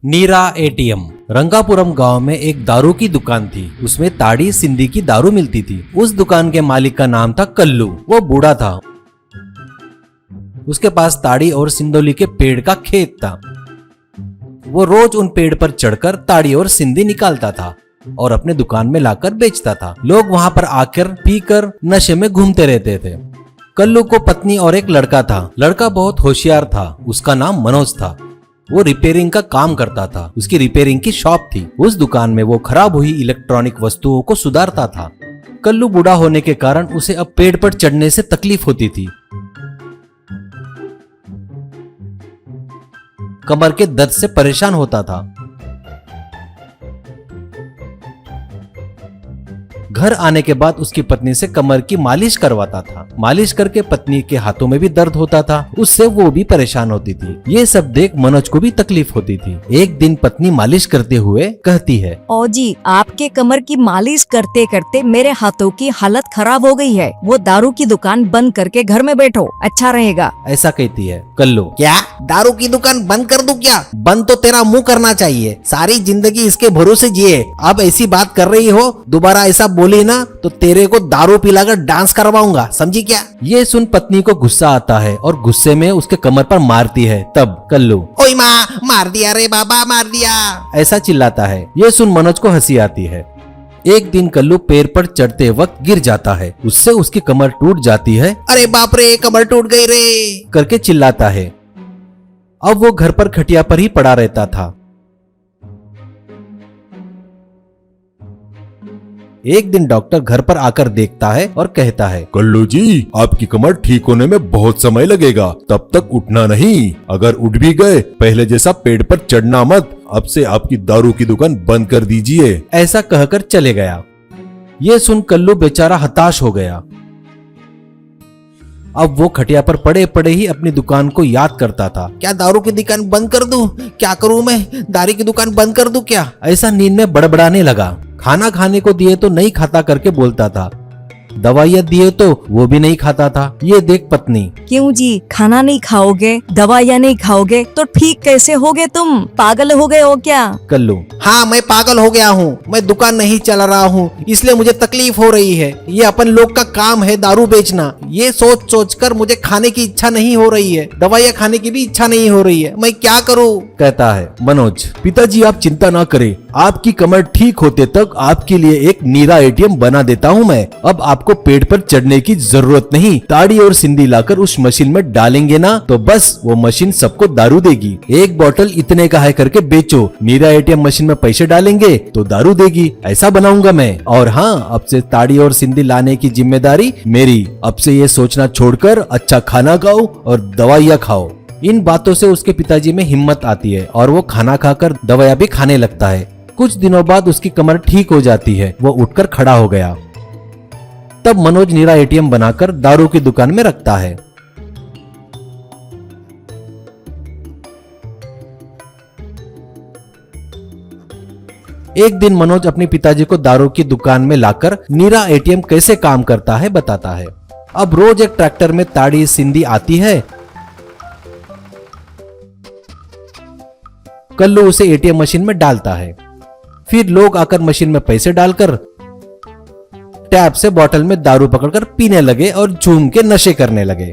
नीरा ATM. रंगापुरम गांव में एक दारू की दुकान थी। उसमें ताड़ी सिंधी की दारू मिलती थी। उस दुकान के मालिक का नाम था कल्लू। वो बूढ़ा था। उसके पास ताड़ी और सिंदोली के पेड़ का खेत था। वो रोज उन पेड़ पर चढ़कर ताड़ी और सिंधी निकालता था और अपने दुकान में लाकर बेचता था। लोग वहां पर आकर पीकर नशे में घूमते रहते थे। कल्लू को पत्नी और एक लड़का था। लड़का बहुत होशियार था। उसका नाम मनोज था। वो रिपेयरिंग का काम करता था। उसकी रिपेयरिंग की शॉप थी। उस दुकान में वो खराब हुई इलेक्ट्रॉनिक वस्तुओं को सुधारता था। कल्लू बूढ़ा होने के कारण उसे अब पेड़ पर चढ़ने से तकलीफ होती थी। कमर के दर्द से परेशान होता था। घर आने के बाद उसकी पत्नी से कमर की मालिश करवाता था। मालिश करके पत्नी के हाथों में भी दर्द होता था। उससे वो भी परेशान होती थी। ये सब देख मनोज को भी तकलीफ होती थी। एक दिन पत्नी मालिश करते हुए कहती है, ओ जी, आपके कमर की मालिश करते करते मेरे हाथों की हालत खराब हो गई है। वो दारू की दुकान बंद करके घर में बैठो, अच्छा रहेगा। ऐसा कहती है। कल्लू, क्या दारू की दुकान बंद कर दूं क्या? बंद तो तेरा मुंह करना चाहिए। सारी जिंदगी इसके भरोसे जिए, अब ऐसी बात कर रही हो? दोबारा ऐसा बोली ना तो तेरे को दारू पिलाकर डांस करवाऊंगा, समझी क्या? ये सुन पत्नी को गुस्सा आता है और गुस्से में उसके कमर पर मारती है। तब कल्लू, ओए माँ, मार दिया रे बाबा, मार दिया, ऐसा चिल्लाता है। ये सुन मनोज को हंसी आती है। एक दिन कल्लू पेड़ पर चढ़ते वक्त गिर जाता है। उससे उसकी कमर टूट जाती है। अरे बाप रे, कमर टूट गई रे करके चिल्लाता है। अब वो घर पर खटिया पर ही पड़ा रहता था। एक दिन डॉक्टर घर पर आकर देखता है और कहता है, कल्लू जी, आपकी कमर ठीक होने में बहुत समय लगेगा, तब तक उठना नहीं। अगर उठ भी गए, पहले जैसा पेड़ पर चढ़ना मत। अब से आपकी दारू की दुकान बंद कर दीजिए। ऐसा कहकर चले गया। ये सुन कल्लू बेचारा हताश हो गया। अब वो खटिया पर पड़े पड़े ही अपनी दुकान को याद करता था। क्या दारू की दुकान बंद कर दूं? क्या करूं मैं? दारू की दुकान बंद कर दूं क्या? ऐसा नींद में बड़बड़ाने लगा। खाना खाने को दिए तो नहीं खाता करके बोलता था। दवाइयाँ दिए तो वो भी नहीं खाता था। ये देख पत्नी, क्यों जी, खाना नहीं खाओगे, दवाइयाँ नहीं खाओगे तो ठीक कैसे होगे? तुम पागल हो गए हो क्या? कल्लू, हाँ, मैं पागल हो गया हूँ। मैं दुकान नहीं चला रहा हूँ, इसलिए मुझे तकलीफ हो रही है। ये अपन लोग का काम है दारू बेचना। ये सोच सोच कर मुझे खाने की इच्छा नहीं हो रही है। दवाइयाँ खाने की भी इच्छा नहीं हो रही है। मैं क्या करूँ? कहता है मनोज। पिताजी, आप चिंता ना करें, आपकी कमर ठीक होते तक आपके लिए एक नीरा एटीएम बना देता हूँ मैं। अब आपको पेड़ पर चढ़ने की जरूरत नहीं। ताड़ी और सिंधी लाकर उस मशीन में डालेंगे ना तो बस वो मशीन सबको दारू देगी। एक बोतल इतने का है करके बेचो, नीरा एटीएम मशीन में पैसे डालेंगे तो दारू देगी। ऐसा बनाऊंगा मैं। और हाँ, अब से ताड़ी और सिंधी लाने की जिम्मेदारी मेरी। अब से ये सोचना छोड़कर अच्छा खाना खाओ और दवाइयाँ खाओ। इन बातों से उसके पिताजी में हिम्मत आती है और वो खाना खाकर दवाइयाँ भी खाने लगता है। कुछ दिनों बाद उसकी कमर ठीक हो जाती है। वो उठकर खड़ा हो गया। तब मनोज नीरा एटीएम बनाकर दारू की दुकान में रखता है। एक दिन मनोज अपने पिताजी को दारू की दुकान में लाकर नीरा एटीएम कैसे काम करता है बताता है। अब रोज एक ट्रैक्टर में ताड़ी सिंधी आती है। कल्लू उसे एटीएम मशीन में डालता है। फिर लोग आकर मशीन में पैसे डालकर टैप से बोतल में दारू पकड़कर पीने लगे और झूम के नशे करने लगे।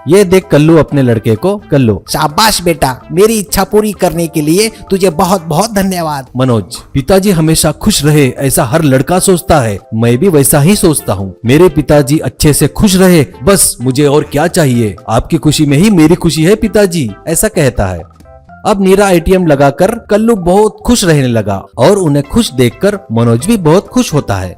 ये देख कल्लू अपने लड़के को, कल्लू, शाबाश बेटा, मेरी इच्छा पूरी करने के लिए तुझे बहुत बहुत धन्यवाद। मनोज, पिताजी हमेशा खुश रहे ऐसा हर लड़का सोचता है। मैं भी वैसा ही सोचता हूँ। मेरे पिताजी अच्छे से खुश रहे, बस मुझे और क्या चाहिए। आपकी खुशी में ही मेरी खुशी है पिताजी, ऐसा कहता है। अब नीरा एटीएम लगाकर कल्लू बहुत खुश रहने लगा और उन्हें खुश देखकर मनोज भी बहुत खुश होता है।